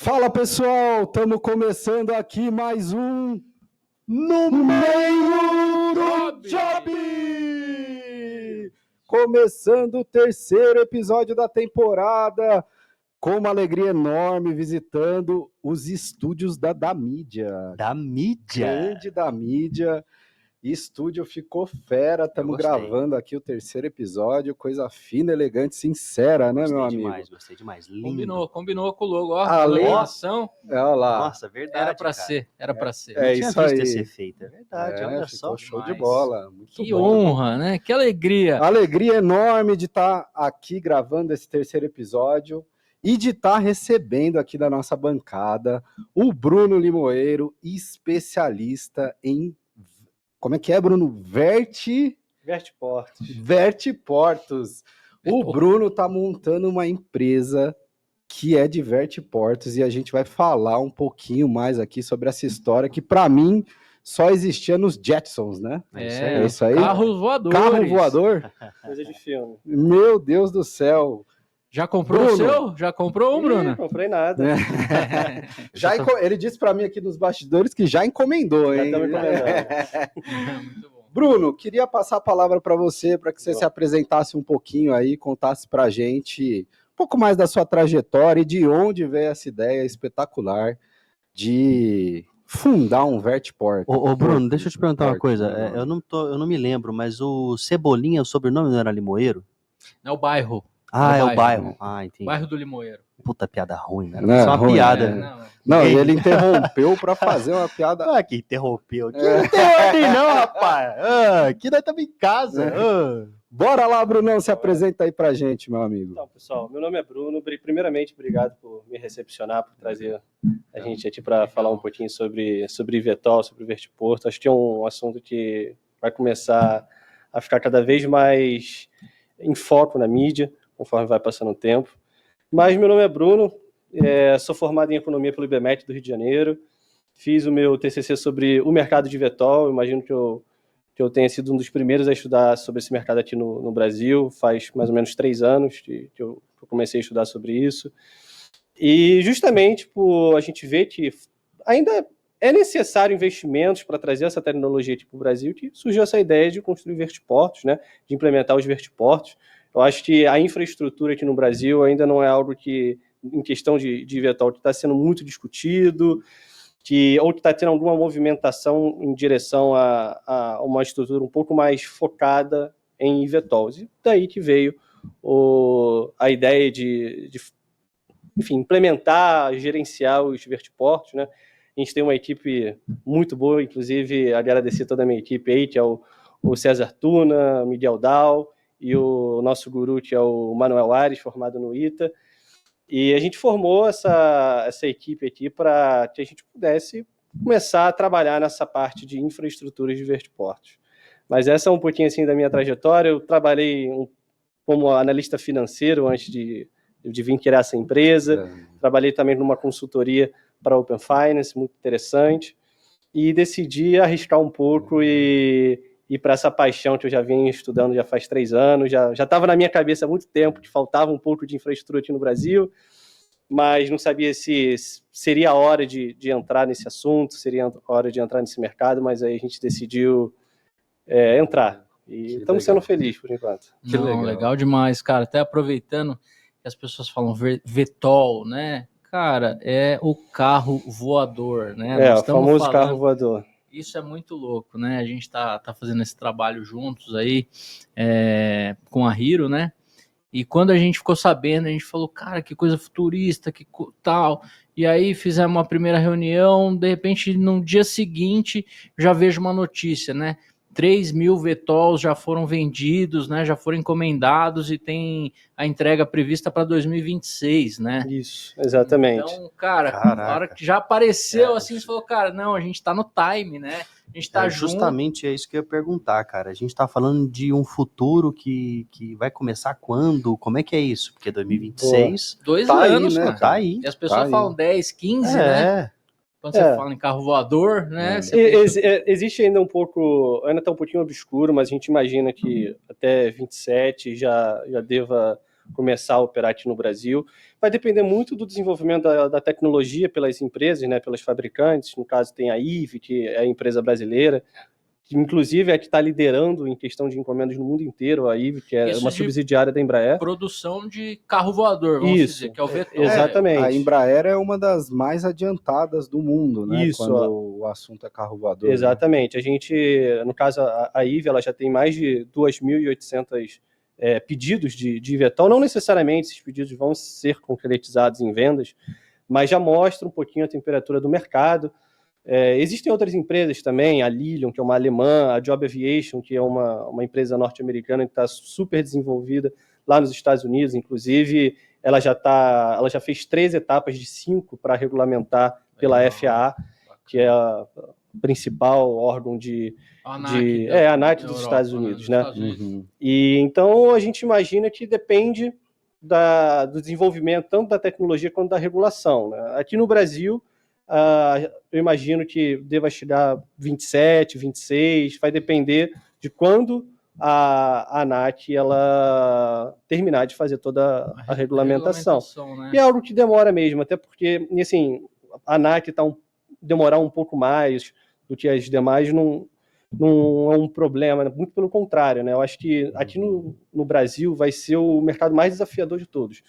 Fala pessoal, estamos começando aqui mais um No Meio do Job! Começando o terceiro episódio da temporada, com uma alegria enorme, visitando os estúdios da Mídia. Da Mídia? Grande da Mídia. Estúdio ficou fera, estamos gravando aqui o terceiro episódio, coisa fina, elegante, sincera, né, meu amigo? Gostei demais, lindo. Combinou com o logo, ó. Além... Ação. Olha lá. Nossa, verdade, Era pra ser. É isso aí. Ser feito, é verdade, olha só. Show de bola. Muito que bom. honra, né? Que alegria. Alegria enorme de estar aqui gravando esse terceiro episódio e de estar recebendo aqui da nossa bancada o Bruno Limoeiro, especialista em... Como é que é, Bruno? Vertiportos. O Bruno está montando uma empresa que é de vertiportos e a gente vai falar um pouquinho mais aqui sobre essa história que, para mim, só existia nos Jetsons, né? É isso aí? Carros voadores. Carro voador? Coisa de filme. Meu Deus do céu. Já comprou o seu? Já comprou um, Bruno? Não comprei nada. Ele disse para mim aqui nos bastidores que já encomendou, hein? Já estamos encomendando. Muito bom. Bruno, queria passar a palavra para você, para que você se apresentasse um pouquinho aí, contasse para a gente um pouco mais da sua trajetória e de onde veio essa ideia espetacular de fundar um Vertiport. Ô Bruno, deixa eu te perguntar uma coisa. Eu não me lembro, mas o Cebolinha, o sobrenome não era Limoeiro? É o bairro. É o bairro. Ah, entendi. Bairro do Limoeiro. Puta piada ruim, né? Não, só uma ruim, piada. Não, ele interrompeu para fazer uma piada. Ah, que interrompeu. Que não tem ordem não, rapaz. Aqui nós estamos em casa. Bora lá, Brunão, se apresenta aí pra gente, meu amigo. Então, pessoal, meu nome é Bruno. Primeiramente, obrigado por me recepcionar, por trazer a gente aqui para falar um pouquinho sobre Vetol, sobre Vertiporto. Acho que é um assunto que vai começar a ficar cada vez mais em foco na mídia, conforme vai passando o tempo. Mas meu nome é Bruno, sou formado em Economia pelo IBMEC do Rio de Janeiro, fiz o meu TCC sobre o mercado de Vetol, imagino que eu tenha sido um dos primeiros a estudar sobre esse mercado aqui no Brasil, faz mais ou menos 3 anos que eu comecei a estudar sobre isso. E justamente por a gente ver que ainda é necessário investimentos para trazer essa tecnologia aqui para o Brasil, que surgiu essa ideia de construir vertiportos, né, de implementar os vertiportos. Eu acho que a infraestrutura aqui no Brasil ainda não é algo que, em questão de Vetol, que está sendo muito discutido, ou que está tendo alguma movimentação em direção a uma estrutura um pouco mais focada em VTOLs. E daí que veio a ideia de enfim, implementar, gerenciar os vertiportos, né? A gente tem uma equipe muito boa, inclusive agradecer toda a minha equipe aí, que é o César Tuna, Miguel Dal, e o nosso guru, que é o Manuel Ares, formado no ITA. E a gente formou essa equipe aqui para que a gente pudesse começar a trabalhar nessa parte de infraestruturas de vertiportos. Mas essa é um pouquinho assim da minha trajetória. Eu trabalhei como analista financeiro antes de vir criar essa empresa. Trabalhei também numa consultoria para Open Finance, muito interessante. E decidi arriscar um pouco e para essa paixão que eu já vinha estudando já faz 3 anos, já estava na minha cabeça há muito tempo que faltava um pouco de infraestrutura aqui no Brasil, mas não sabia se seria a hora de entrar nesse assunto, seria a hora de entrar nesse mercado, mas aí a gente decidiu entrar. E estamos sendo felizes por enquanto. Legal demais, cara. Até aproveitando que as pessoas falam Vetol, né? Cara, é o carro voador, né? O famoso carro voador. Isso é muito louco, né? A gente tá fazendo esse trabalho juntos aí com a Hero, né? E quando a gente ficou sabendo, a gente falou, cara, que coisa futurista, que tal. E aí fizemos uma primeira reunião, de repente, no dia seguinte, já vejo uma notícia, né? 3.000 VTOLs já foram vendidos, né? Já foram encomendados e tem a entrega prevista para 2026, né? Isso, exatamente. Então, cara, na hora que já apareceu assim, você falou, cara, não, a gente tá no time, né? A gente tá junto. Justamente é isso que eu ia perguntar, cara. A gente tá falando de um futuro que vai começar quando? Como é que é isso? Porque 2026... 2 tá anos, aí, né? Tá aí. E as pessoas falam 10, 15, né? Quando você fala em carro voador, né? Existe ainda um pouco, ainda está um pouquinho obscuro, mas a gente imagina que até 27 já deva começar a operar aqui no Brasil. Vai depender muito do desenvolvimento da tecnologia pelas empresas, né, pelas fabricantes. No caso, tem a IVE, que é a empresa brasileira, que inclusive é que está liderando em questão de encomendas no mundo inteiro, a IVE, que é Isso uma de subsidiária da Embraer. Produção de carro voador, vamos Isso, dizer, que é o VTOL. exatamente. A Embraer é uma das mais adiantadas do mundo, né? Isso, Quando o assunto é carro voador. Exatamente. Né? A gente, no caso, a IVE, ela já tem mais de 2.800 pedidos de VTOL. Não necessariamente esses pedidos vão ser concretizados em vendas, mas já mostra um pouquinho a temperatura do mercado. Existem outras empresas também, a Lilium, que é uma alemã, a Job Aviation, que é uma empresa norte-americana que está super desenvolvida lá nos Estados Unidos. Inclusive, ela já fez 3 etapas de 5 para regulamentar pela FAA, que é a principal órgão a ANAC dos Estados Unidos, né? Uhum. E então a gente imagina que depende do desenvolvimento tanto da tecnologia quanto da regulação, né? Aqui no Brasil, eu imagino que deva chegar 27, 26, vai depender de quando a ANAC ela terminar de fazer toda a regulamentação. Né? E é algo que demora mesmo, até porque assim, a ANAC demorar um pouco mais do que as demais não é um problema, muito pelo contrário, né? Eu acho que aqui no Brasil vai ser o mercado mais desafiador de todos.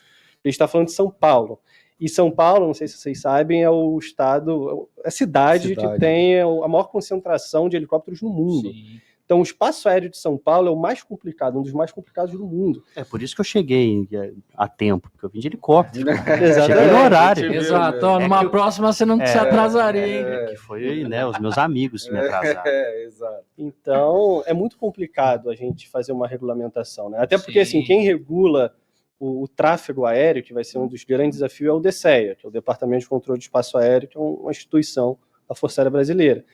A gente está falando de São Paulo. E São Paulo, não sei se vocês sabem, é o estado, a cidade que tem a maior concentração de helicópteros no mundo. Sim. Então, o espaço aéreo de São Paulo é o mais complicado, um dos mais complicados do mundo. É por isso que eu cheguei a tempo, porque eu vim de helicóptero. Exatamente. Cheguei no horário. Exato. Numa próxima você não se atrasaria, hein? Que foi, né, os meus amigos que me atrasaram. Exato. Então, é muito complicado a gente fazer uma regulamentação, né? Até porque, assim, quem regula o tráfego aéreo, que vai ser um dos grandes desafios, é o DCEA, que é o Departamento de Controle de Espaço Aéreo, que é uma instituição da Força Aérea Brasileira.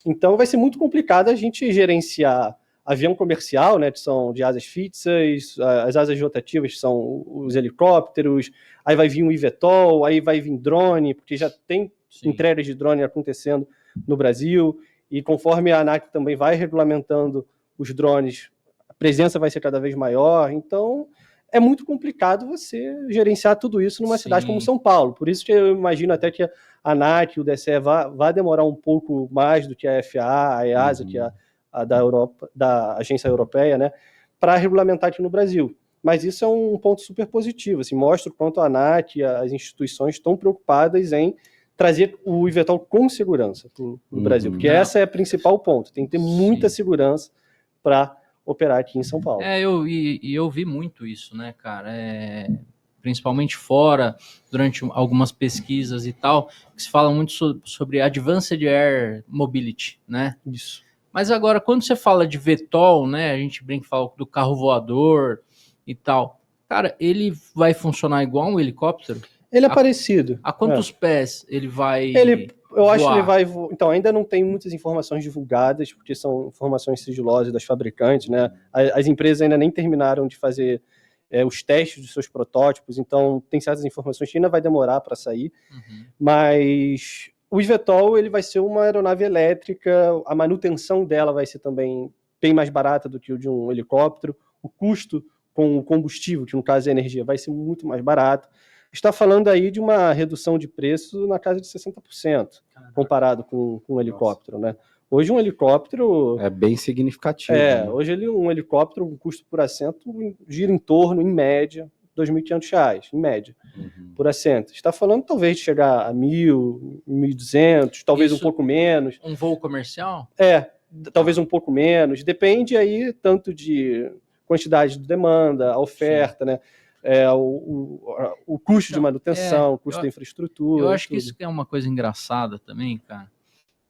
Então, vai ser muito complicado a gente gerenciar avião comercial, né, que são de asas fixas, as asas rotativas, que são os helicópteros, aí vai vir um eVTOL, aí vai vir drone, porque já tem entregas de drone acontecendo no Brasil, e conforme a ANAC também vai regulamentando os drones, a presença vai ser cada vez maior, então é muito complicado você gerenciar tudo isso numa cidade como São Paulo. Por isso que eu imagino até que a ANAC, o DCE, vai demorar um pouco mais do que a FAA, a EASA, que é a da Europa, da Agência Europeia, né, para regulamentar aqui no Brasil. Mas isso é um ponto super positivo, assim, mostra o quanto a ANAC e as instituições estão preocupadas em trazer o eVTOL com segurança para o Brasil, porque esse é o principal ponto, tem que ter muita segurança para operar aqui em São Paulo. Eu vi muito isso, né, cara? Principalmente fora, durante algumas pesquisas e tal, que se fala muito sobre Advanced Air Mobility, né? Isso. Mas agora, quando você fala de VTOL, né, a gente brinca e fala do carro voador e tal, cara, ele vai funcionar igual um helicóptero? Ele é parecido. A quantos pés ele vai Eu acho que ele voar? vai... Então, ainda não tem muitas informações divulgadas, porque são informações sigilosas das fabricantes, né? As empresas ainda nem terminaram de fazer os testes dos seus protótipos, então tem certas informações que ainda vai demorar para sair, mas o eVTOL ele vai ser uma aeronave elétrica, a manutenção dela vai ser também bem mais barata do que o de um helicóptero, o custo com o combustível, que no caso é a energia, vai ser muito mais barato. Está falando aí de uma redução de preço na casa de 60%, comparado com um helicóptero, né? Hoje um helicóptero... É bem significativo. Né? Hoje um helicóptero, o custo por assento gira em torno, em média, R$ 2.500, em média, por assento. Está falando talvez de chegar a 1.000, 1.200, talvez um pouco menos. Um voo comercial? Talvez um pouco menos. Depende aí tanto de quantidade de demanda, a oferta, né? O custo de manutenção, o custo da infraestrutura. Eu acho que isso é uma coisa engraçada também, cara.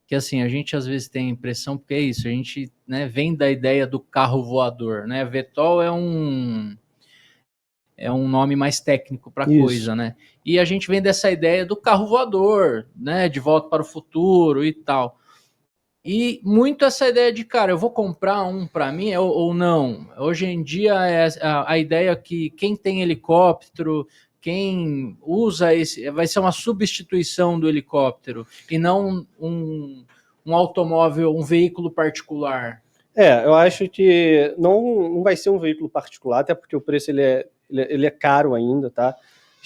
Que assim, a gente às vezes tem a impressão, porque é isso, a gente, né, vem da ideia do carro voador, né? VTOL é um nome mais técnico para coisa, né? E a gente vem dessa ideia do carro voador, né? De Volta para o Futuro e tal. E muito essa ideia de, cara, eu vou comprar um para mim ou não. Hoje em dia é a ideia que quem tem helicóptero, quem usa esse, vai ser uma substituição do helicóptero e não um automóvel, um veículo particular. Eu acho que não vai ser um veículo particular, até porque o preço ele ele é caro ainda, tá?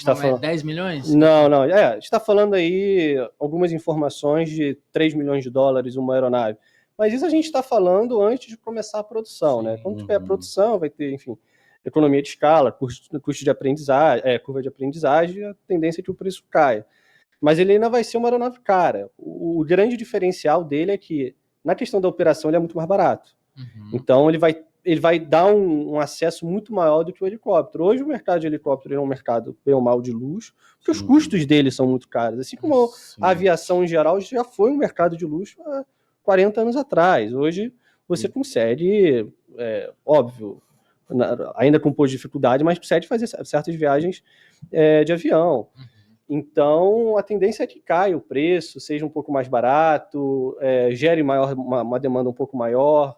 Não é 10 milhões? Não. A gente está falando aí algumas informações de 3 milhões de dólares uma aeronave. Mas isso a gente está falando antes de começar a produção, né? Quando tiver a produção, vai ter, enfim, economia de escala, custo de aprendizagem, curva de aprendizagem, a tendência é que o preço caia. Mas ele ainda vai ser uma aeronave cara. O grande diferencial dele é que, na questão da operação, ele é muito mais barato. Então, ele vai dar um acesso muito maior do que o helicóptero. Hoje, o mercado de helicóptero é um mercado bem ou mal de luxo, porque os custos dele são muito caros. Assim como a aviação, em geral, já foi um mercado de luxo há 40 anos atrás. Hoje, você consegue, óbvio, ainda com um pouco de dificuldade, mas consegue fazer certas viagens de avião. Então, a tendência é que caia o preço, seja um pouco mais barato, gere uma demanda um pouco maior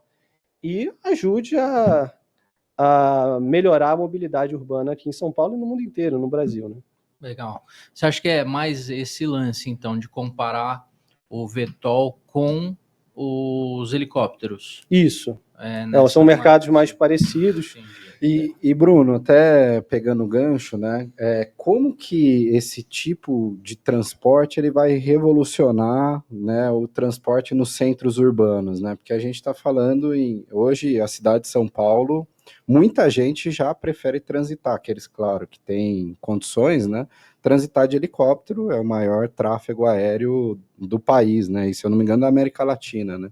e ajude a melhorar a mobilidade urbana aqui em São Paulo e no mundo inteiro, no Brasil, né? Legal. Você acha que é mais esse lance, então, de comparar o VTOL com os helicópteros? Isso. São mercados mais parecidos. E Bruno, até pegando o gancho, né? Como que esse tipo de transporte ele vai revolucionar, né, o transporte nos centros urbanos, né? Porque a gente está falando hoje a cidade de São Paulo, muita gente já prefere transitar, aqueles, claro, que tem condições, né? Transitar de helicóptero é o maior tráfego aéreo do país, né? E se eu não me engano, da América Latina, né?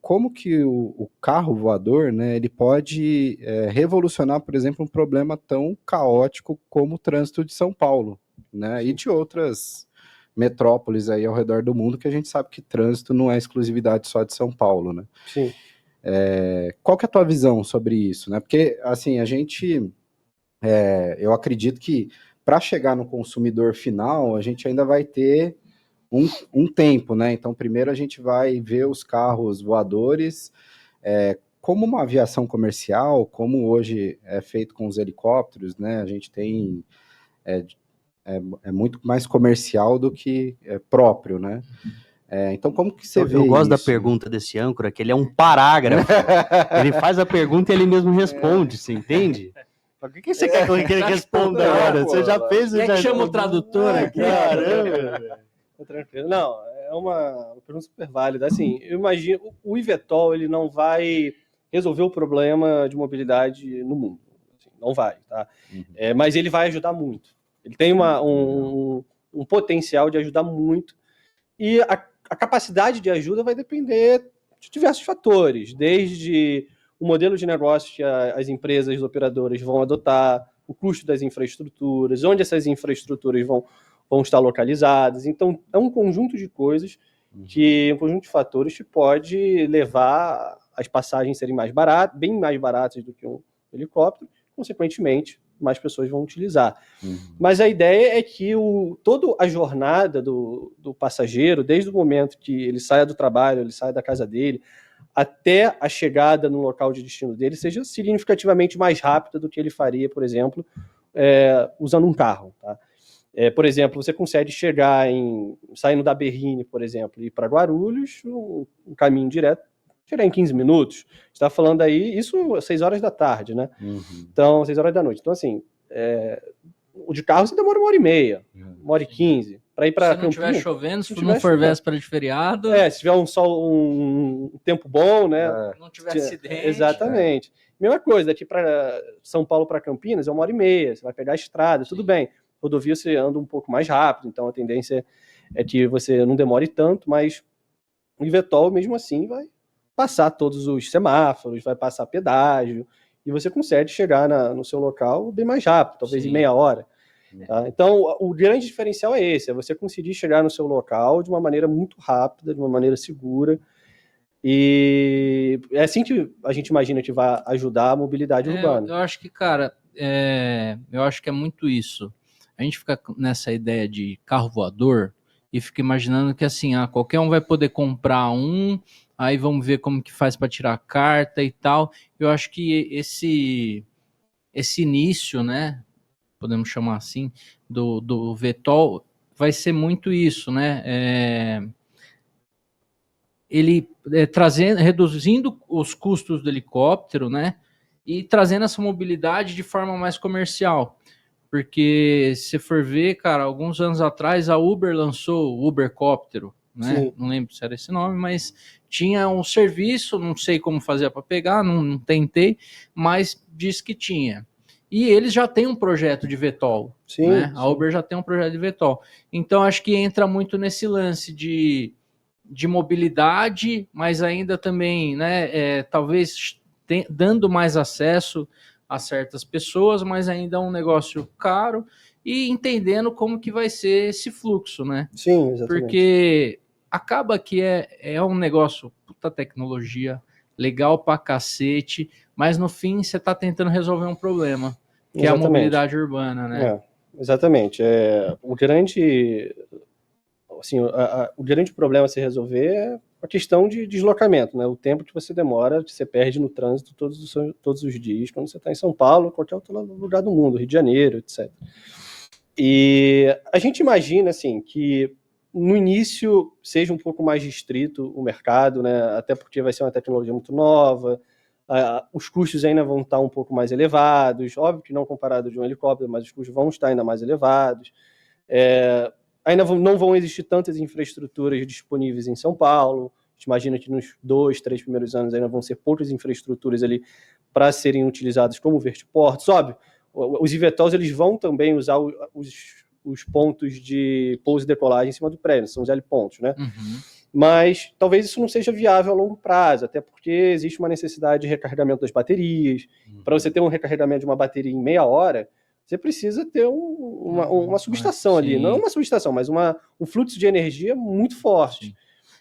Como que o carro voador, né, ele pode revolucionar, por exemplo, um problema tão caótico como o trânsito de São Paulo, né, e de outras metrópoles aí ao redor do mundo, que a gente sabe que trânsito não é exclusividade só de São Paulo, né? Sim. Qual que é a tua visão sobre isso, né? Porque, assim, eu acredito que para chegar no consumidor final, a gente ainda vai ter um tempo, né? Então, primeiro a gente vai ver os carros voadores como uma aviação comercial, como hoje é feito com os helicópteros, né? A gente tem muito mais comercial do que próprio, né? Então, como que você vê Eu gosto da isso? pergunta desse âncora, que ele é um parágrafo. Ele faz a pergunta e ele mesmo responde, você entende? O que você quer que ele responda agora? Você já fez... Quer que chama o tradutor aqui? Caramba! Tranquilo. Não, é uma pergunta super válida. Assim, eu imagino, o eVTOL, ele não vai resolver o problema de mobilidade no mundo. Assim, não vai, tá? Mas ele vai ajudar muito. Ele tem um potencial de ajudar muito. E a capacidade de ajuda vai depender de diversos fatores, desde o modelo de negócio que as empresas operadoras vão adotar, o custo das infraestruturas, onde essas infraestruturas vão estar localizadas. Então, é um conjunto de coisas, um conjunto de fatores que pode levar as passagens serem mais baratas, bem mais baratas do que um helicóptero, consequentemente, mais pessoas vão utilizar. Mas a ideia é que toda a jornada do passageiro, desde o momento que ele saia do trabalho, ele saia da casa dele, até a chegada no local de destino dele, seja significativamente mais rápida do que ele faria, por exemplo, usando um carro, tá? Por exemplo, você consegue chegar saindo da Berrini, por exemplo, e ir para Guarulhos, um caminho direto, chegar em 15 minutos. Está falando aí, isso às 6 horas da tarde, né? Então, 6 horas da noite. Então, assim, o de carro você demora 1h30, 1h15. Para ir para Se não estiver chovendo, se não não for véspera de feriado. Se tiver um tempo bom, né? Não tiver acidente. Exatamente. Mesma coisa, daqui para São Paulo para Campinas é 1h30, você vai pegar a estrada, tudo bem. Rodovia você anda um pouco mais rápido, então a tendência é que você não demore tanto, mas o eVTOL, mesmo assim, vai passar todos os semáforos, vai passar pedágio, e você consegue chegar no seu local bem mais rápido, talvez em meia hora. Tá? Então, o grande diferencial é esse, é você conseguir chegar no seu local de uma maneira muito rápida, de uma maneira segura, e é assim que a gente imagina que vai ajudar a mobilidade urbana. Eu acho que, cara, eu acho que é muito isso. A gente fica nessa ideia de carro voador e fica imaginando que assim, qualquer um vai poder comprar um, aí vamos ver como que faz para tirar a carta e tal. Eu acho que esse início, né, podemos chamar assim, do VTOL vai ser muito isso, né? Ele reduzindo os custos do helicóptero, né? e trazendo essa mobilidade de forma mais comercial. Porque se você for ver, cara, alguns anos atrás a Uber lançou o Ubercóptero, né? Sim. Não lembro se era esse nome, mas tinha um serviço, não sei como fazer para pegar, não tentei, mas disse que tinha. E eles já têm um projeto de VTOL, Sim, né? A sim. Uber já tem um projeto de VTOL. Então acho que entra muito nesse lance de mobilidade, mas ainda também, né? Talvez dando mais acesso a certas pessoas, mas ainda é um negócio caro e entendendo como que vai ser esse fluxo, né? Sim, exatamente. Porque acaba que é um negócio, puta tecnologia, legal pra cacete, mas no fim você tá tentando resolver um problema, que é a mobilidade urbana, né? Exatamente. O grande problema a se resolver é a questão de deslocamento, né? O tempo que você demora, que você perde no trânsito todos os dias, quando você está em São Paulo, qualquer outro lugar do mundo, Rio de Janeiro, etc. E a gente imagina, assim, que no início seja um pouco mais restrito o mercado, né? Até porque vai ser uma tecnologia muito nova, os custos ainda vão estar um pouco mais elevados, óbvio que não comparado de um helicóptero, mas os custos vão estar ainda mais elevados. Ainda não vão existir tantas infraestruturas disponíveis em São Paulo. A gente imagina que nos 2, 3 primeiros anos ainda vão ser poucas infraestruturas ali para serem utilizadas como vertiportos. Óbvio, os eVTOLs eles vão também usar os pontos de pouso e decolagem em cima do prédio, são os helipontos, né? Uhum. Mas talvez isso não seja viável a longo prazo, até porque existe uma necessidade de recarregamento das baterias. Para você ter um recarregamento de uma bateria em meia hora, você precisa ter uma subestação ali. Não uma subestação, mas um fluxo de energia muito forte. Sim.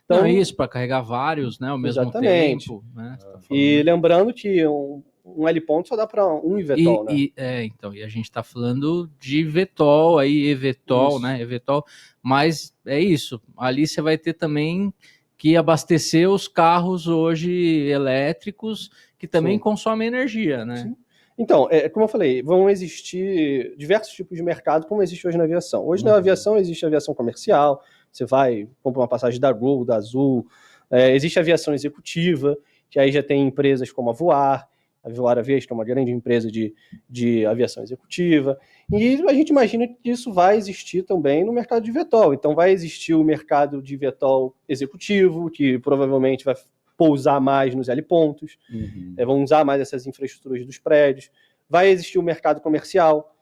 Então, Não, isso, para carregar vários, né, ao mesmo tempo. Né, tá e lembrando que um heliponto só dá para um eVTOL, né? Então, e a gente está falando de VTOL, aí eVTOL, Isso. né, eVTOL, mas é isso, ali você vai ter também que abastecer os carros hoje elétricos que também Sim. consomem energia, né? Sim. Então, como eu falei, vão existir diversos tipos de mercado, como existe hoje na aviação. Hoje na aviação existe aviação comercial, você vai, compra uma passagem da Gol, da Azul, existe aviação executiva, que aí já tem empresas como a Voar Aviation, que é uma grande empresa de aviação executiva, e a gente imagina que isso vai existir também no mercado de VTOL. Então vai existir o mercado de VTOL executivo, que provavelmente vai pousar mais nos helipontos, vão usar mais essas infraestruturas dos prédios. Vai existir o mercado comercial,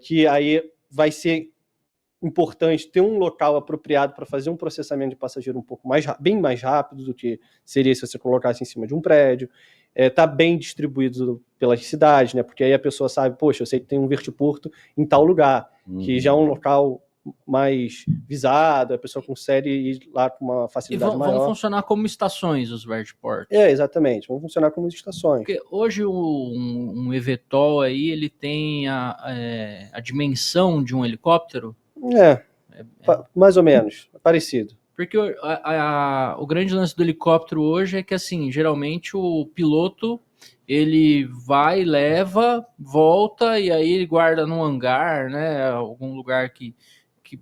que aí vai ser importante ter um local apropriado para fazer um processamento de passageiro bem mais rápido do que seria se você colocasse em cima de um prédio. Tá bem distribuído pelas cidades, né? Porque aí a pessoa sabe, poxa, eu sei que tem um vertiporto em tal lugar, que já é um local mais visado, a pessoa consegue ir lá com uma facilidade maior. E vão funcionar como estações os vertiportos. Exatamente, vão funcionar como estações. Porque hoje um eVTOL aí, ele tem a dimensão de um helicóptero? Mais ou menos, parecido. Porque o grande lance do helicóptero hoje é que, assim, geralmente o piloto, ele vai, leva, volta, e aí ele guarda num hangar, né, algum lugar que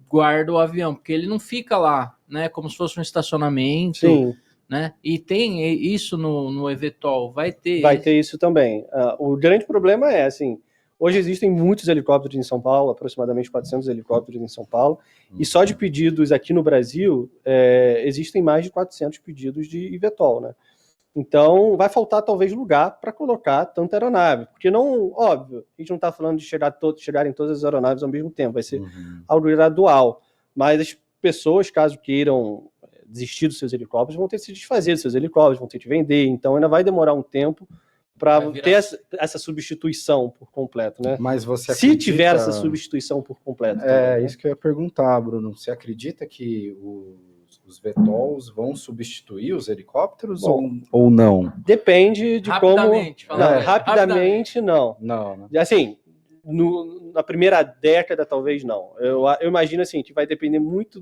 guarda o avião, porque ele não fica lá, né, como se fosse um estacionamento. Sim. Né? E tem isso no eVTOL, vai ter isso também. O grande problema é, assim, hoje existem muitos helicópteros em São Paulo, aproximadamente 400 helicópteros em São Paulo, e só de pedidos aqui no Brasil, existem mais de 400 pedidos de eVTOL, né? Então, vai faltar talvez lugar para colocar tanta aeronave, porque não, óbvio, a gente não está falando de chegarem todas as aeronaves ao mesmo tempo, vai ser algo gradual, mas as pessoas, caso queiram desistir dos seus helicópteros, vão ter que se desfazer dos seus helicópteros, vão ter que vender, então ainda vai demorar um tempo para ter essa substituição por completo, né? Mas você se tiver essa substituição por completo. Também, né? Isso que eu ia perguntar, Bruno. Você acredita que os VTOLs vão substituir os helicópteros ou não? Depende de rapidamente, como... Rapidamente, não. Não, né? Assim, na primeira década, talvez não. Eu imagino assim, que vai depender muito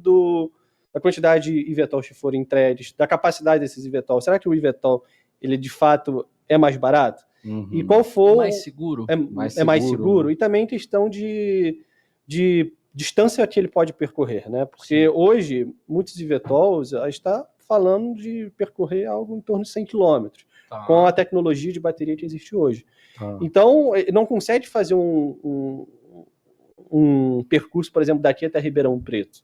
da quantidade de eVTOLs que forem entregues, da capacidade desses eVTOLs. Será que o eVTOL, ele de fato é mais barato? E qual for... mais seguro. É mais seguro. Né? E também questão de distância que ele pode percorrer, né? Porque hoje, muitos eVTOLs, a gente está falando de percorrer algo em torno de 100 km. com a tecnologia de bateria que existe hoje. Tá. Então, não consegue fazer um percurso, por exemplo, daqui até Ribeirão Preto,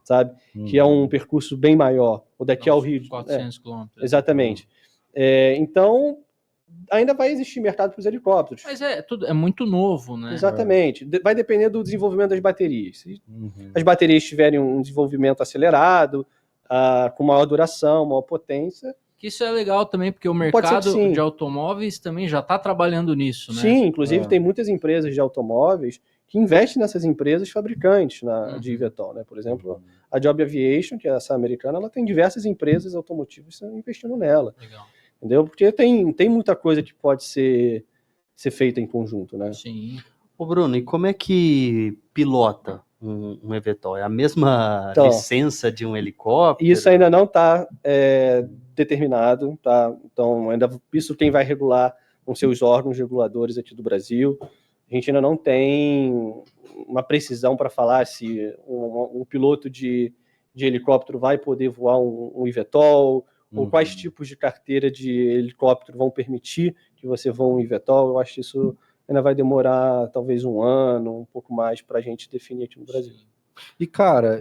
sabe? Que é um percurso bem maior, ou daqui ao Rio. 400 quilômetros. Exatamente. Então, ainda vai existir mercado para os helicópteros. Mas é muito novo, né? Exatamente. Vai depender do desenvolvimento das baterias. Se as baterias tiverem um desenvolvimento acelerado, com maior duração, maior potência... Que isso é legal também, porque o mercado de automóveis também já está trabalhando nisso, né? Sim, inclusive tem muitas empresas de automóveis que investem nessas empresas fabricantes de eVTOL, né? Por exemplo, a Joby Aviation, que é essa americana, ela tem diversas empresas automotivas investindo nela. Legal. Entendeu? Porque tem muita coisa que pode ser feita em conjunto, né? Sim. Ô Bruno, e como é que pilota um eVTOL? É a mesma licença de um helicóptero? Isso ainda não está determinado, tá? Então, isso quem vai regular vão ser os órgãos reguladores aqui do Brasil. A gente ainda não tem uma precisão para falar se um piloto de helicóptero vai poder voar um eVTOL, ou quais tipos de carteira de helicóptero vão permitir que você voe um eVTOL. Eu acho que isso ainda vai demorar talvez um ano, um pouco mais, para a gente definir aqui no Brasil. E, cara,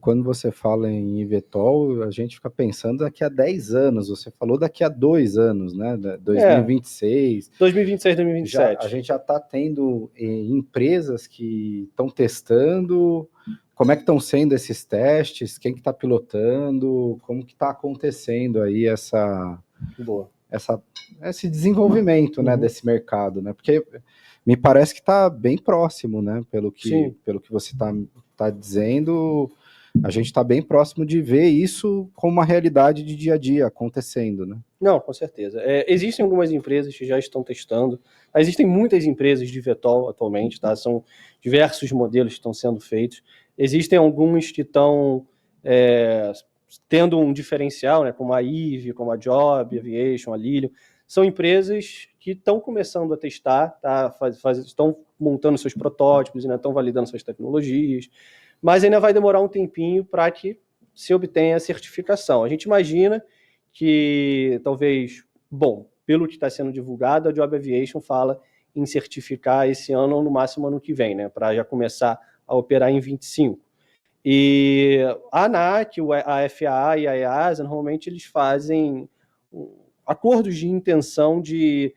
quando você fala em eVTOL, a gente fica pensando daqui a 10 anos. Você falou daqui a 2 anos, né? 2026. 2026, 2027. A gente já está tendo empresas que estão testando. Como é que estão sendo esses testes? Quem que está pilotando? Como que está acontecendo aí esse desenvolvimento, né, desse mercado, né? Porque me parece que está bem próximo, né? Pelo que você está dizendo, a gente está bem próximo de ver isso como uma realidade de dia a dia acontecendo, né? Não, com certeza. Existem algumas empresas que já estão testando. Existem muitas empresas de eVTOL atualmente, tá? São diversos modelos que estão sendo feitos. Existem alguns que estão tendo um diferencial, né? Como a Eve, como a Joby Aviation, a Lilium. São empresas que estão começando a testar, tá? Estão montando seus protótipos, ainda estão validando suas tecnologias, mas ainda vai demorar um tempinho para que se obtenha a certificação. A gente imagina que talvez, pelo que está sendo divulgado, a Joby Aviation fala em certificar esse ano ou no máximo ano que vem, né? Para já começar a operar em 25. E a ANAC, a FAA e a EASA, normalmente eles fazem acordos de intenção de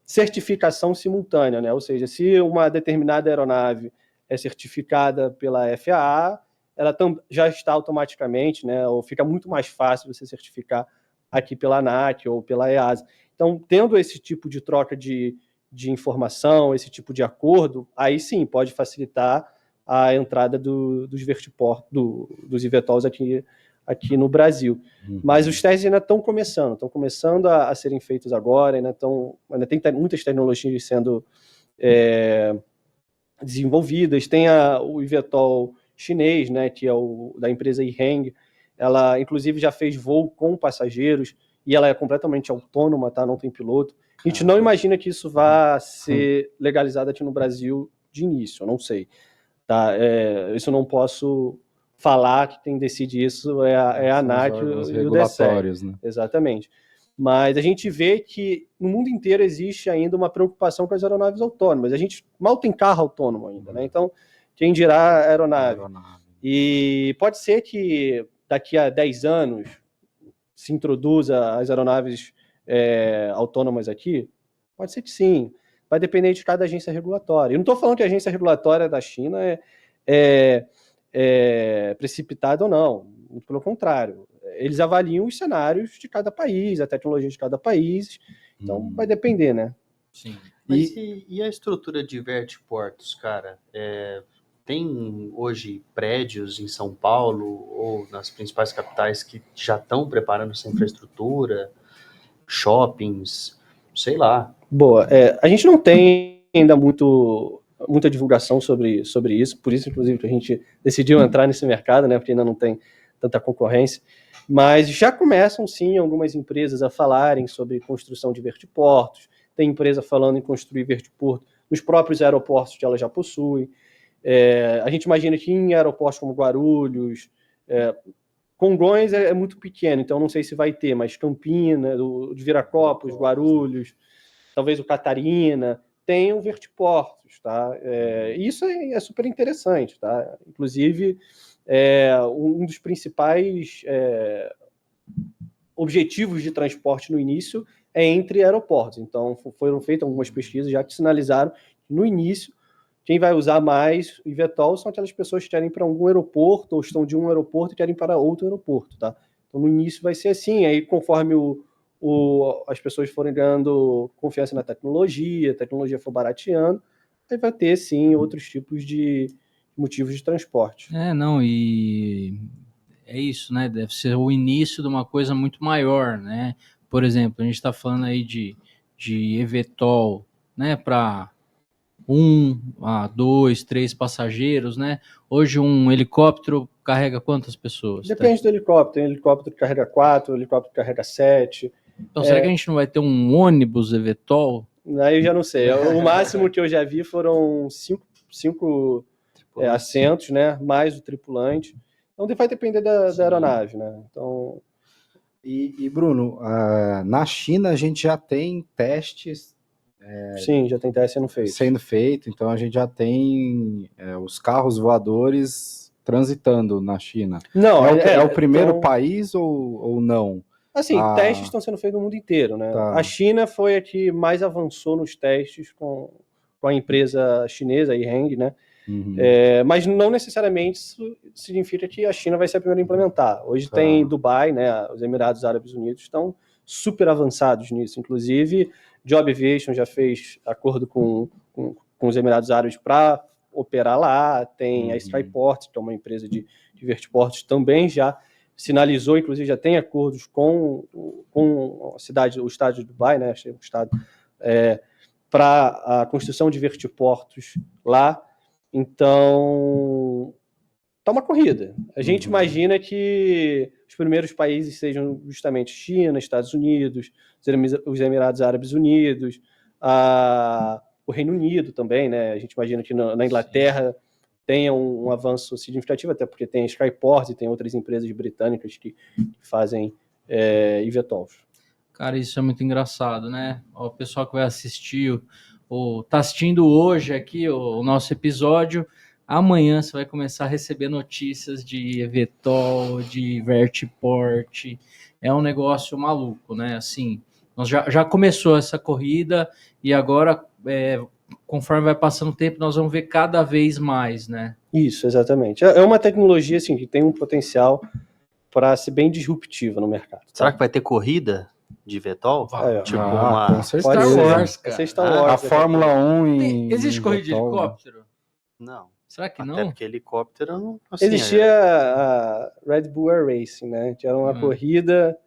certificação simultânea, né? Ou seja, se uma determinada aeronave é certificada pela FAA, ela já está automaticamente, né? Ou fica muito mais fácil você certificar aqui pela ANAC ou pela EASA. Então, tendo esse tipo de troca de informação, esse tipo de acordo, aí sim pode facilitar a entrada dos vertiportos, dos eVTOLs aqui no Brasil. Mas os testes ainda estão começando a serem feitos agora, ainda tem muitas tecnologias sendo desenvolvidas. Tem o eVTOL chinês, né, que é da empresa Yiheng. Ela, inclusive, já fez voo com passageiros e ela é completamente autônoma, tá? Não tem piloto. A gente não imagina que isso vá ser legalizado aqui no Brasil de início, eu não sei. Tá? Isso eu não posso falar, que quem decide isso é a ANAC e o DSE. Né? Exatamente. Mas a gente vê que no mundo inteiro existe ainda uma preocupação com as aeronaves autônomas. A gente mal tem carro autônomo ainda, né? Então, quem dirá aeronave. E pode ser que daqui a 10 anos se introduza as aeronaves autônomas aqui? Pode ser que sim. Vai depender de cada agência regulatória. Eu não estou falando que a agência regulatória da China é precipitada ou não. Muito pelo contrário. Eles avaliam os cenários de cada país, a tecnologia de cada país. Então, vai depender, né? Sim. Mas e a estrutura de vertiportos, cara? Tem hoje prédios em São Paulo ou nas principais capitais que já estão preparando essa infraestrutura, shoppings, sei lá. Boa. A gente não tem ainda muita divulgação sobre isso, por isso, inclusive, que a gente decidiu entrar nesse mercado, né? Porque ainda não tem tanta concorrência. Mas já começam, sim, algumas empresas a falarem sobre construção de vertiportos. Tem empresa falando em construir vertiporto nos próprios aeroportos que ela já possui. A gente imagina que em aeroportos como Guarulhos, Congonhas é muito pequeno, então não sei se vai ter, mas Campina, de Viracopos, Guarulhos, talvez o Catarina, tenham vertiportos, tá? Isso é super interessante, tá? Inclusive, um dos principais objetivos de transporte no início é entre aeroportos. Então, foram feitas algumas pesquisas já que sinalizaram que no início quem vai usar mais o eVTOL são aquelas pessoas que querem ir para algum aeroporto ou estão de um aeroporto e querem ir para outro aeroporto, tá? Então, no início vai ser assim, aí conforme as pessoas forem ganhando confiança na tecnologia, a tecnologia for barateando, aí vai ter, sim, outros tipos de motivos de transporte. Não, e é isso, né? Deve ser o início de uma coisa muito maior, né? Por exemplo, a gente está falando aí de eVTOL, né? Para 2, 3 passageiros, né? Hoje um helicóptero carrega quantas pessoas? Depende do helicóptero. Tem helicóptero que carrega 4, helicóptero que carrega 7. Então, será que a gente não vai ter um ônibus eVTOL? Aí eu já não sei. O máximo que eu já vi foram 5 assentos, né? Mais o tripulante. Então vai depender da aeronave, né? Então... E Bruno, na China a gente já tem testes. Sim, já tem teste sendo feito, então a gente já tem os carros voadores transitando na China. Não, é o primeiro país ou não? Assim, testes estão sendo feitos no mundo inteiro, né? Tá. A China foi a que mais avançou nos testes com a empresa chinesa, a Yiheng, né? Uhum. Mas não necessariamente isso significa que a China vai ser a primeira a implementar. Hoje tem Dubai, né? Os Emirados Árabes Unidos estão super avançados nisso. Inclusive, Job Aviation já fez acordo com os Emirados Árabes para operar lá. Tem a Skyport, que é uma empresa de vertiportos, também já sinalizou, inclusive já tem acordos com a cidade, o estado de Dubai, né? O estado, para a construção de vertiportos lá. Então, tá uma corrida. A gente imagina que os primeiros países sejam justamente China, Estados Unidos, os Emirados Árabes Unidos, o Reino Unido também, né? A gente imagina que na Inglaterra tenha um avanço significativo, até porque tem a Skyport e tem outras empresas britânicas que fazem eVTOLs. Cara, isso é muito engraçado, né? O pessoal que vai assistir ou tá assistindo hoje aqui o nosso episódio, amanhã você vai começar a receber notícias de eVTOL, de vertiport. É um negócio maluco, né? Assim, nós já começou essa corrida e agora, conforme vai passando o tempo, nós vamos ver cada vez mais, né? Isso, exatamente. É uma tecnologia assim, que tem um potencial para ser bem disruptiva no mercado. Será que vai ter corrida de eVTOL? Tipo com certeza. Star Wars, cara. Star Wars, a Fórmula 1 existe corrida de helicóptero? Não. Será que não? Até porque helicóptero não... Assim, existia a Red Bull Air Racing, né? Que era uma corrida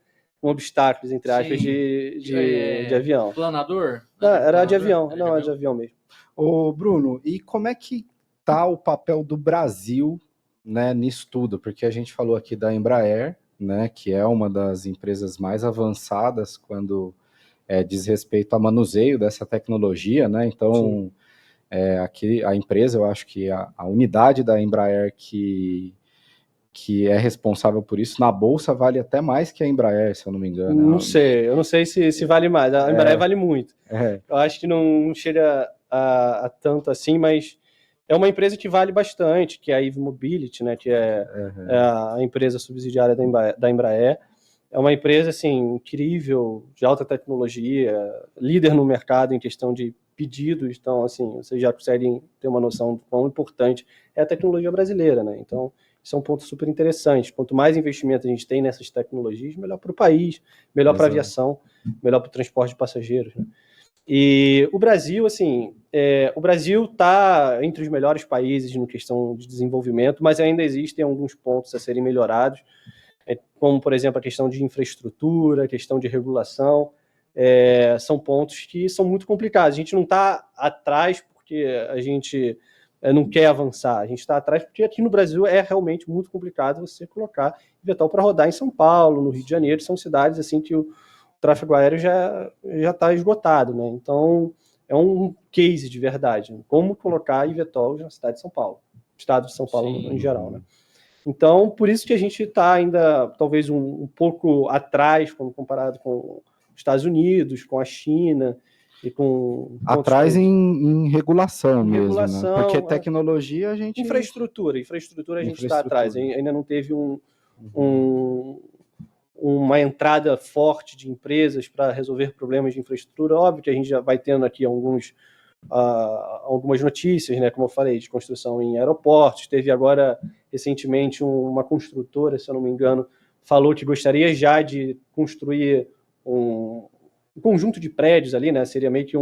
com obstáculos, entre aspas, de avião. Planador? Era de avião. Não, era de avião mesmo. Ô, Bruno, e como é que tá o papel do Brasil, né, nisso tudo? Porque a gente falou aqui da Embraer, né, que é uma das empresas mais avançadas quando diz respeito ao manuseio dessa tecnologia, né? Então, aqui a empresa, eu acho que a unidade da Embraer que é responsável por isso, na bolsa vale até mais que a Embraer, se eu não me engano. Eu não sei se vale mais. A Embraer vale muito. Eu acho que não chega a tanto assim, mas é uma empresa que vale bastante, que é a Eve Mobility, né, que é a empresa subsidiária da Embraer. É uma empresa assim, incrível, de alta tecnologia, líder no mercado em questão de pedidos. Então, assim, vocês já conseguem ter uma noção de quão importante é a tecnologia brasileira, né? Então, isso é um ponto super interessante. Quanto mais investimento a gente tem nessas tecnologias, melhor para o país, melhor para a aviação, melhor para o transporte de passageiros, né? E o Brasil, assim, o Brasil está entre os melhores países na questão de desenvolvimento, mas ainda existem alguns pontos a serem melhorados, como, por exemplo, a questão de infraestrutura, a questão de regulação. São pontos que são muito complicados. A gente não está atrás porque a gente não quer avançar. A gente está atrás porque aqui no Brasil é realmente muito complicado você colocar eVTOL para rodar em São Paulo, no Rio de Janeiro. São cidades assim que o tráfego aéreo já está esgotado, né? Então, é um case de verdade. Como colocar eVTOL na cidade de São Paulo, estado de São Paulo em geral, né? Então, por isso que a gente está ainda, talvez, um pouco atrás, quando comparado com os Estados Unidos, com a China e com Atrás em regulação Em mesmo, regulação, né? Porque tecnologia a gente... infraestrutura a gente está atrás, ainda não teve uma entrada forte de empresas para resolver problemas de infraestrutura. Óbvio que a gente já vai tendo aqui algumas notícias, né, como eu falei, de construção em aeroportos. Teve agora, recentemente, uma construtora, se eu não me engano, falou que gostaria já de construir um conjunto de prédios ali, né? Seria meio que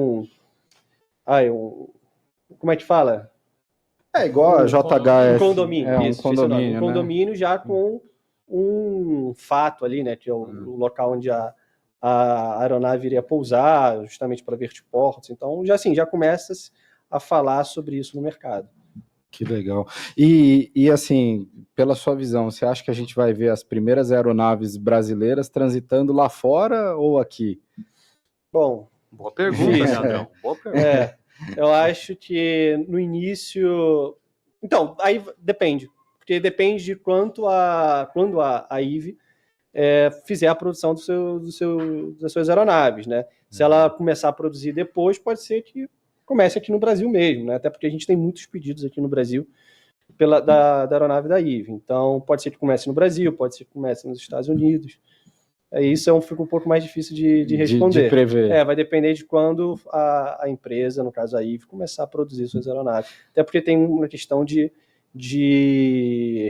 como é que fala? É igual a JHS. Um condomínio, um condomínio, um condomínio já com um fato ali, né, que é o local onde a aeronave iria pousar, justamente para vertiportos. Então, já começa a falar sobre isso no mercado. Que legal. E assim, pela sua visão, você acha que a gente vai ver as primeiras aeronaves brasileiras transitando lá fora ou aqui? Bom, boa pergunta, Leandrão. Boa pergunta. Eu acho que no início... Então, aí depende. Porque depende de quando a IVE fizer a produção das suas aeronaves, né? Se ela começar a produzir depois, pode ser que comece aqui no Brasil mesmo, né? Até porque a gente tem muitos pedidos aqui no Brasil da aeronave da IVE. Então, pode ser que comece no Brasil, pode ser que comece nos Estados Unidos. Isso fica um pouco mais difícil de responder. De prever. Vai depender de quando a empresa, no caso a IVE, começar a produzir suas aeronaves. Até porque tem uma questão de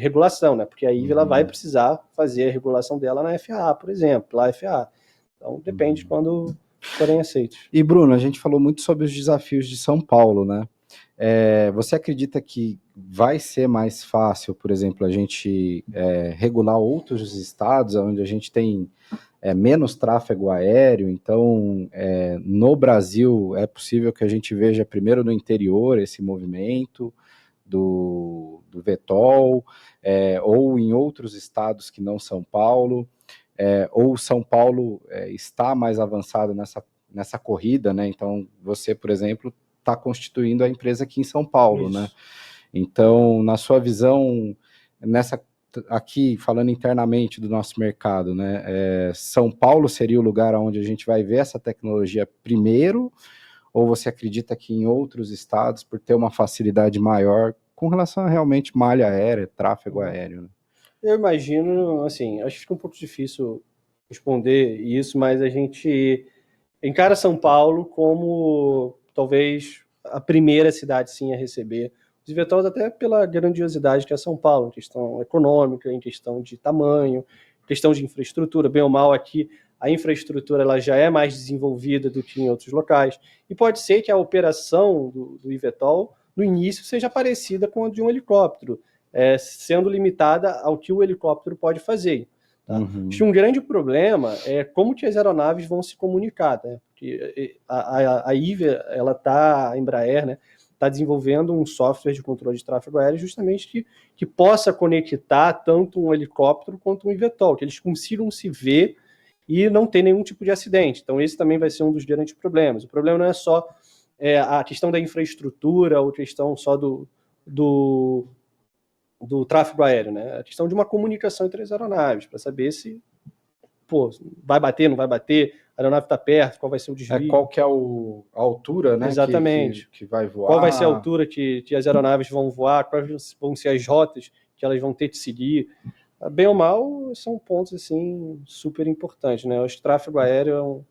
regulação, né? Porque a IVE ela vai precisar fazer a regulação dela na FAA, por exemplo, lá FAA. Então, depende de quando forem aceitos. E, Bruno, a gente falou muito sobre os desafios de São Paulo, né? Você acredita que vai ser mais fácil, por exemplo, a gente regular outros estados onde a gente tem menos tráfego aéreo? Então, no Brasil, é possível que a gente veja primeiro no interior esse movimento do VTOL, ou em outros estados que não São Paulo, ou São Paulo está mais avançado nessa corrida, né? Então, você, por exemplo, está constituindo a empresa aqui em São Paulo, né? Então, na sua visão, aqui, falando internamente do nosso mercado, né? São Paulo seria o lugar onde a gente vai ver essa tecnologia primeiro, ou você acredita que em outros estados, por ter uma facilidade maior com relação a realmente malha aérea, tráfego aéreo, né? Eu imagino, assim, acho que fica um pouco difícil responder isso, mas a gente encara São Paulo como talvez a primeira cidade sim a receber os VTOLs, até pela grandiosidade que é São Paulo, em questão econômica, em questão de tamanho, questão de infraestrutura. Bem ou mal, aqui a infraestrutura ela já é mais desenvolvida do que em outros locais, e pode ser que a operação do eVTOL no início seja parecida com a de um helicóptero, sendo limitada ao que o helicóptero pode fazer. Tá? Acho que um grande problema é como que as aeronaves vão se comunicar, né? Porque a IVE, a Embraer, né, está desenvolvendo um software de controle de tráfego aéreo justamente que possa conectar tanto um helicóptero quanto um eVTOL, que eles consigam se ver e não ter nenhum tipo de acidente. Então esse também vai ser um dos grandes problemas. O problema não é só a questão da infraestrutura ou questão só do tráfego aéreo, né? A questão de uma comunicação entre as aeronaves, para saber se vai bater, não vai bater, a aeronave está perto, qual vai ser o desvio. Qual que é a altura, né? Exatamente. Que vai voar. Qual vai ser a altura que as aeronaves vão voar, quais vão ser as rotas que elas vão ter que seguir. Bem ou mal, são pontos assim, super importantes, né? O tráfego aéreo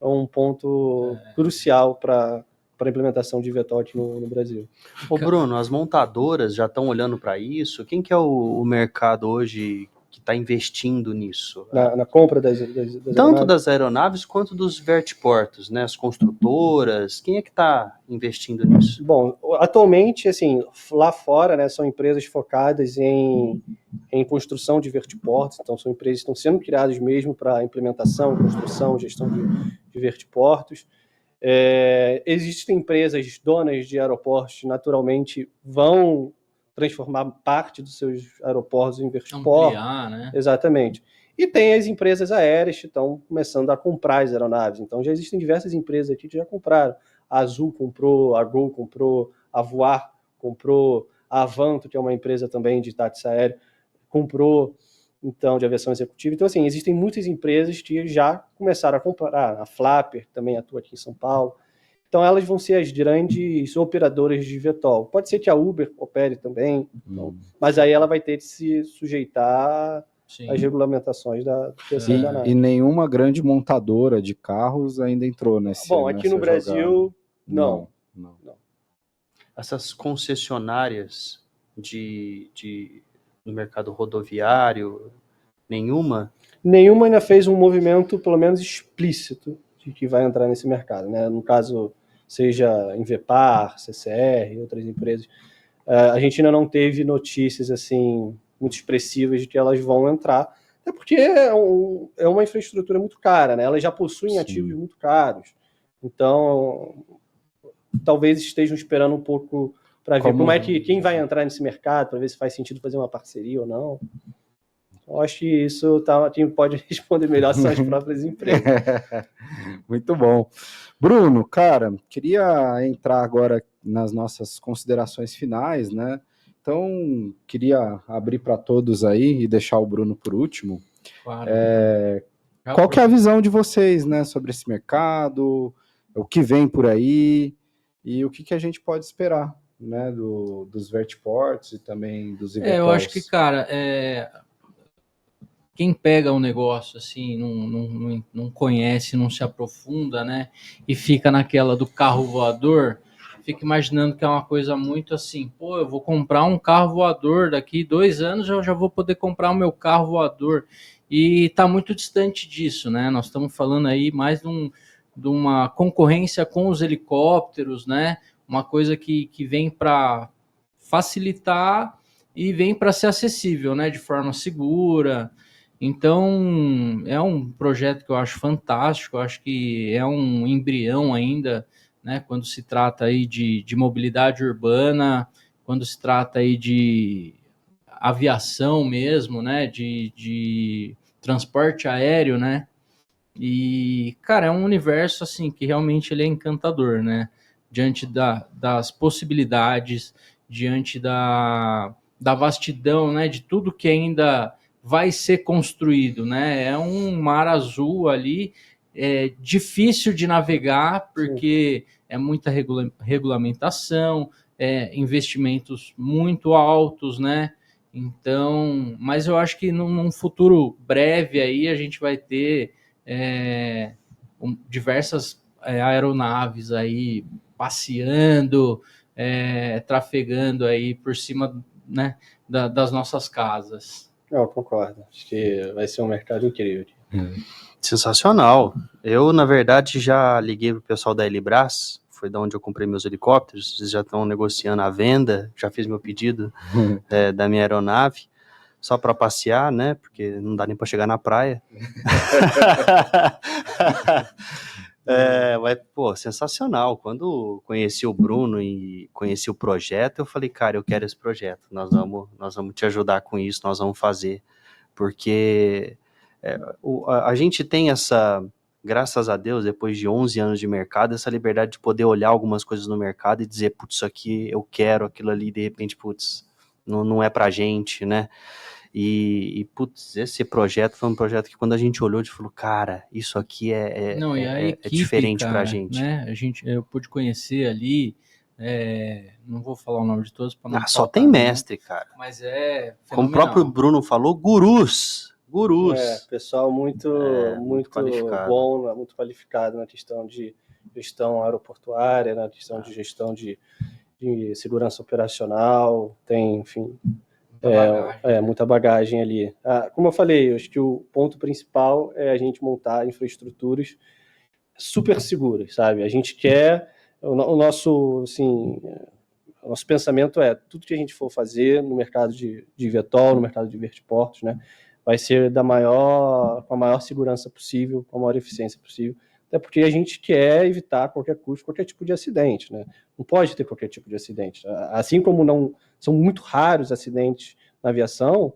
é um ponto crucial para a implementação de eVTOL aqui no Brasil. Ô Bruno, as montadoras já estão olhando para isso? Quem que é o mercado hoje que está investindo nisso? Na compra das tanto aeronaves? Das aeronaves quanto dos vertiportos, né? As construtoras, quem é que está investindo nisso? Bom, atualmente, assim, lá fora, né, são empresas focadas em construção de vertiportos, então são empresas que estão sendo criadas mesmo para implementação, construção, gestão de vertiportos. Existem empresas donas de aeroportos que naturalmente vão transformar parte dos seus aeroportos em vertiportos. Ampliar, né? Exatamente. E tem as empresas aéreas que estão começando a comprar as aeronaves. Então já existem diversas empresas aqui que já compraram. A Azul comprou, a Gol comprou, a Voar comprou, a Avanto, que é uma empresa também de táxi aéreo, comprou, então, de aviação executiva. Então, assim, existem muitas empresas que já começaram a comprar. A Flapper também atua aqui em São Paulo. Então, elas vão ser as grandes operadoras de VTOL. Pode ser que a Uber opere também, então, mas aí ela vai ter de se sujeitar às regulamentações da PCI da ANAC. E nenhuma grande montadora de carros ainda entrou nessa aqui no Brasil, jogada. Não. Essas concessionárias no mercado rodoviário, nenhuma? Nenhuma ainda fez um movimento, pelo menos explícito, de que vai entrar nesse mercado, né? No caso, seja Invepar, CCR, outras empresas, a gente ainda não teve notícias assim muito expressivas de que elas vão entrar, até porque é uma infraestrutura muito cara, né? Elas já possuem ativos muito caros, então talvez estejam esperando um pouco para ver como é que quem vai entrar nesse mercado, para ver se faz sentido fazer uma parceria ou não. Eu acho que isso quem pode responder melhor são as próprias empresas. Muito bom. Bruno, cara, queria entrar agora nas nossas considerações finais, né? Então, queria abrir para todos aí e deixar o Bruno por último. Claro. Qual que é a visão de vocês, né, sobre esse mercado, o que vem por aí e o que a gente pode esperar, né, dos vertiports e também dos eVTOLs? Eu acho que, cara, quem pega o negócio assim, não conhece, não se aprofunda, né? E fica naquela do carro voador, fica imaginando que é uma coisa muito assim, pô, eu vou comprar um carro voador, daqui 2 anos eu já vou poder comprar o meu carro voador. E tá muito distante disso, né? Nós estamos falando aí mais de uma concorrência com os helicópteros, né? Uma coisa que vem para facilitar e vem para ser acessível, né? De forma segura. Então, é um projeto que eu acho fantástico, eu acho que é um embrião ainda, né, quando se trata aí de mobilidade urbana, quando se trata aí de aviação mesmo, né, de transporte aéreo, né, e, cara, é um universo, assim, que realmente ele é encantador, né, diante das possibilidades, diante da vastidão, né, de tudo que ainda vai ser construído, né? É um mar azul ali, difícil de navegar, porque é muita regulamentação, investimentos muito altos, né? Então, mas eu acho que num futuro breve aí a gente vai ter diversas aeronaves aí passeando, trafegando aí por cima, né, das nossas casas. Eu concordo. Acho que vai ser um mercado incrível. Sensacional. Eu, na verdade, já liguei pro pessoal da Elibras, foi da onde eu comprei meus helicópteros, eles já estão negociando a venda, já fiz meu pedido da minha aeronave, só para passear, né, porque não dá nem para chegar na praia. Mas, pô, sensacional. Quando conheci o Bruno e conheci o projeto, eu falei, cara, eu quero esse projeto, nós vamos te ajudar com isso, nós vamos fazer, porque a gente tem essa, graças a Deus, depois de 11 anos de mercado, essa liberdade de poder olhar algumas coisas no mercado e dizer, putz, isso aqui eu quero, aquilo ali, de repente, putz, não é pra gente, né? E putz, esse projeto foi um projeto que quando a gente olhou, a gente falou, cara, isso aqui é diferente, cara, pra gente. Né? Eu pude conhecer ali, não vou falar o nome de todos para não só tem mestre, cara. Mas como o próprio Bruno falou, gurus. Pessoal muito qualificado. Bom, muito qualificado na questão de gestão aeroportuária, na questão de gestão de segurança operacional, tem, enfim, muita bagagem ali. Como eu falei, eu acho que o ponto principal é a gente montar infraestruturas super seguras, sabe? A gente quer, o nosso pensamento tudo que a gente for fazer no mercado de eVTOL, no mercado de vertiportos, né, vai ser com a maior segurança possível, com a maior eficiência possível, até porque a gente quer evitar qualquer custo, qualquer tipo de acidente, né? Não pode ter qualquer tipo de acidente. Assim como são muito raros acidentes na aviação,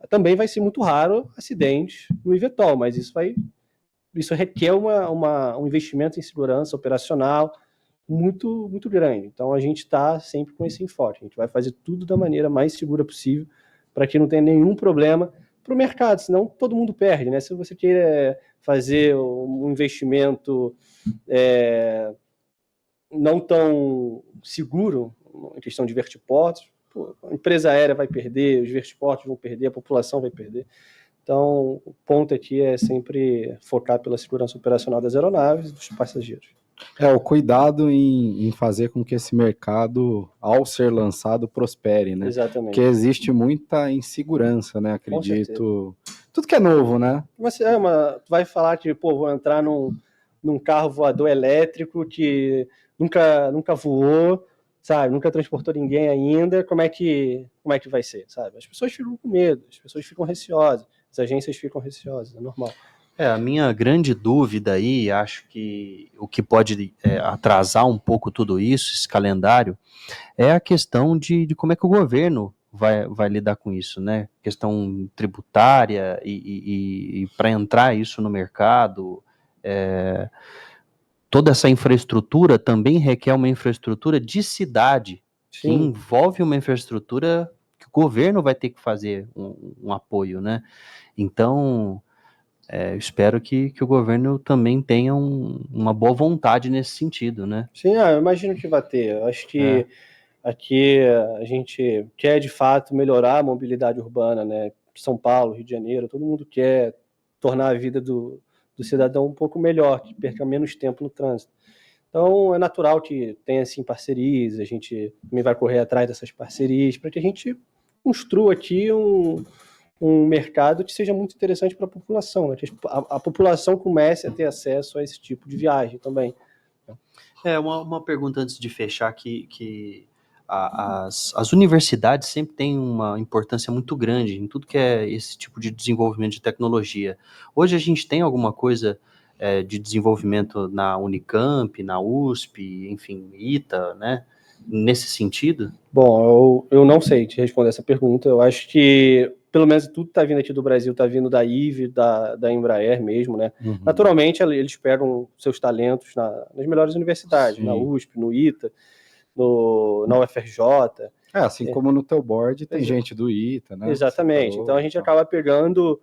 também vai ser muito raro acidentes no eVTOL, mas isso requer um investimento em segurança operacional muito, muito grande. Então, a gente está sempre com esse enfoque. A gente vai fazer tudo da maneira mais segura possível para que não tenha nenhum problema para o mercado, senão todo mundo perde, né? Se você queira fazer um investimento não tão seguro em questão de vertiportos, a empresa aérea vai perder, os vertiportos vão perder, a população vai perder. Então, o ponto aqui é sempre focar pela segurança operacional das aeronaves e dos passageiros. O cuidado em fazer com que esse mercado, ao ser lançado, prospere, né? Exatamente. Porque existe muita insegurança, né? Acredito. Tudo que é novo, né? Você vai falar que, vou entrar num carro voador elétrico que nunca voou, sabe? Nunca transportou ninguém ainda. Como é que vai ser, sabe? As pessoas ficam com medo, as pessoas ficam receosas, as agências ficam receosas, é normal. A minha grande dúvida aí, acho que o que pode atrasar um pouco tudo isso, esse calendário, é a questão de como é que o governo vai lidar com isso, né? Questão tributária e para entrar isso no mercado, toda essa infraestrutura também requer uma infraestrutura de cidade, que envolve uma infraestrutura que o governo vai ter que fazer um apoio, né? Então, eu espero que o governo também tenha uma boa vontade nesse sentido, né? Sim, eu imagino que vai ter. Eu acho que aqui a gente quer, de fato, melhorar a mobilidade urbana, né? São Paulo, Rio de Janeiro, todo mundo quer tornar a vida do cidadão um pouco melhor, que perca menos tempo no trânsito. Então, é natural que tenha, assim, parcerias, a gente também vai correr atrás dessas parcerias, para que a gente construa aqui um mercado que seja muito interessante para a população, né? Que a população comece a ter acesso a esse tipo de viagem também. Uma pergunta antes de fechar, que as universidades sempre têm uma importância muito grande em tudo que é esse tipo de desenvolvimento de tecnologia. Hoje a gente tem alguma coisa de desenvolvimento na Unicamp, na USP, enfim, ITA, né? Nesse sentido? Bom, eu não sei te responder essa pergunta. Eu acho que, pelo menos, tudo que está vindo aqui do Brasil está vindo da IVE, da Embraer mesmo, né? Uhum. Naturalmente, eles pegam seus talentos nas melhores universidades, Sim. na USP, no ITA, na UFRJ. Assim como no teu board tem gente do ITA, né? Exatamente. Então, a gente acaba pegando,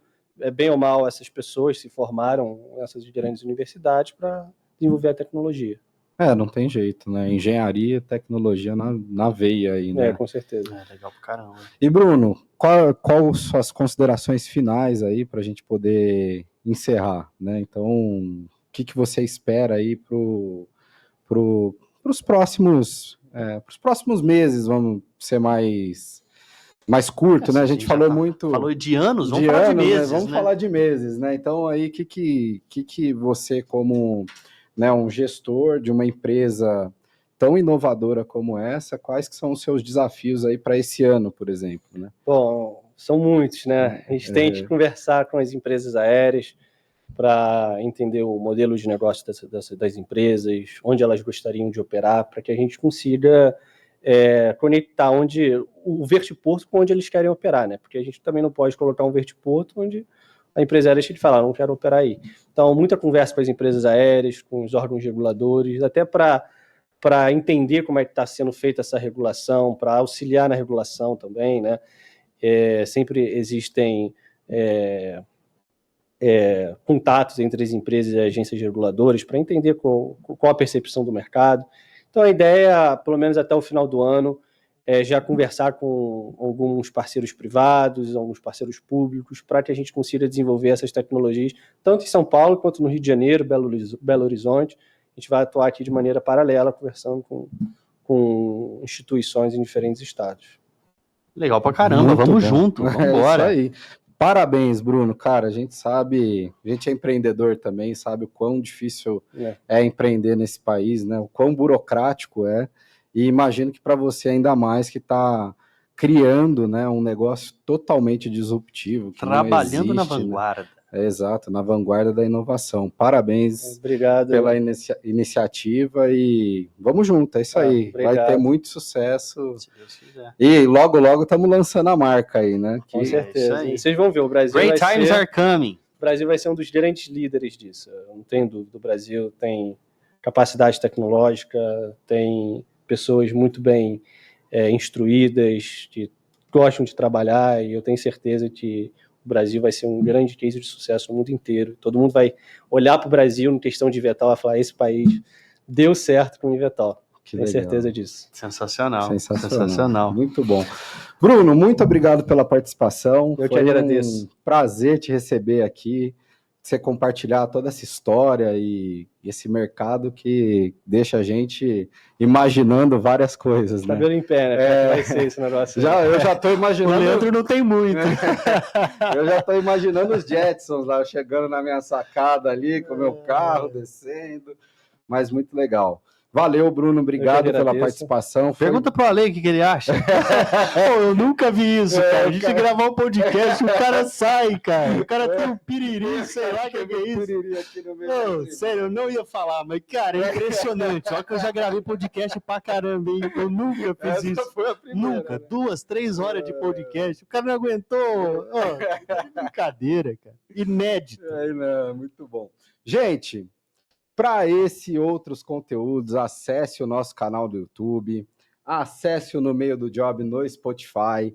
bem ou mal, essas pessoas que se formaram nessas grandes universidades para desenvolver a tecnologia. Não tem jeito, né? Engenharia e tecnologia na veia aí, né? Com certeza. Legal pra caramba. E Bruno, qual suas considerações finais aí para a gente poder encerrar, né? Então, o que você espera aí pros próximos meses, vamos ser mais curto, né? A gente falou muito... Falou de anos, vamos falar de meses, né? Vamos falar de meses, né? Então, aí, o que você, como, né, um gestor de uma empresa tão inovadora como essa, quais que são os seus desafios aí para esse ano, por exemplo, né? Bom, são muitos, né? A gente tem que conversar com as empresas aéreas para entender o modelo de negócio das empresas, onde elas gostariam de operar, para que a gente consiga conectar o vertiporto com onde eles querem operar, né? Porque a gente também não pode colocar um vertiporto onde a empresa aérea deixa de falar, não quero operar aí. Então, muita conversa com as empresas aéreas, com os órgãos reguladores, até para entender como é que está sendo feita essa regulação, para auxiliar na regulação também, né? Sempre existem contatos entre as empresas e agências reguladoras para entender qual a percepção do mercado. Então, a ideia, pelo menos até o final do ano, é já conversar com alguns parceiros privados, alguns parceiros públicos, para que a gente consiga desenvolver essas tecnologias, tanto em São Paulo quanto no Rio de Janeiro, Belo Horizonte. A gente vai atuar aqui de maneira paralela, conversando com instituições em diferentes estados. Legal pra caramba, vamos junto, vamos embora. Isso aí. Parabéns, Bruno. Cara, a gente sabe, a gente é empreendedor também, sabe o quão difícil é empreender nesse país, né? O quão burocrático é. E imagino que para você ainda mais, que está criando, né, um negócio totalmente disruptivo. Que trabalhando não existe, na vanguarda. Né? Exato, na vanguarda da inovação. Parabéns. Obrigado pela iniciativa e vamos junto, é isso aí. Obrigado. Vai ter muito sucesso. Se Deus quiser. E logo estamos lançando a marca aí, né? Com certeza. E vocês vão ver, o Brasil Great times are coming. O Brasil vai ser um dos grandes líderes disso. Eu não tenho dúvida. O Brasil tem capacidade tecnológica, tem pessoas muito bem instruídas, que gostam de trabalhar, e eu tenho certeza que o Brasil vai ser um grande case de sucesso no mundo inteiro. Todo mundo vai olhar para o Brasil em questão de Ivetal e falar, esse país deu certo com o Ivetal. Tenho certeza disso. Sensacional. Muito bom. Bruno, muito obrigado pela participação. Eu que agradeço. Um prazer te receber aqui, você compartilhar toda essa história e esse mercado que deixa a gente imaginando várias coisas, né? Cabelo em pé, né? Vai ser esse negócio. Eu já estou imaginando... O Leandro não tem muito. Eu já estou imaginando os Jetsons lá, chegando na minha sacada ali, com o meu carro, descendo. Mas muito legal. Valeu, Bruno. Obrigado pela participação. Pergunta pro Ale o que ele acha. Eu nunca vi isso, cara. A gente gravar um podcast, o cara sai, cara. O cara tem um piriri, sei lá o que é isso. Sério, eu não ia falar, mas, cara, é impressionante. Olha que eu já gravei podcast pra caramba, hein? Eu nunca fiz isso. Foi a primeira, nunca. Né? 2, 3 horas de podcast. O cara não aguentou. Brincadeira, cara. Inédito. Muito bom. Gente... Para esse e outros conteúdos, acesse o nosso canal do YouTube, acesse o No Meio do Job no Spotify,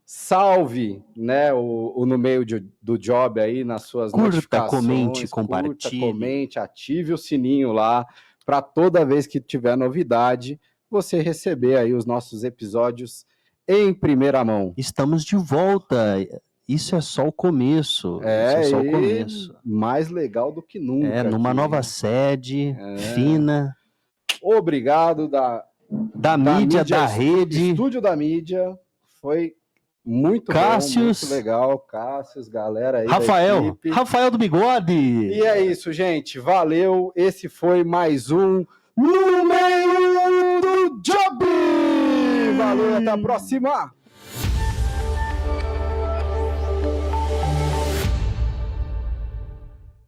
salve, né, o No Meio do Job aí nas suas notificações. Comente, compartilhe. Comente, ative o sininho lá, para toda vez que tiver novidade, você receber aí os nossos episódios em primeira mão. Estamos de volta. Isso é só o começo. Isso é só o começo. Mais legal do que nunca. Numa nova sede, fina. Obrigado da mídia, da rede. Estúdio da mídia. Foi muito Cássius, bom, muito legal. Cássius, galera aí Rafael do Bigode. E é isso, gente. Valeu. Esse foi mais um No Meio do Job. Valeu, até a próxima.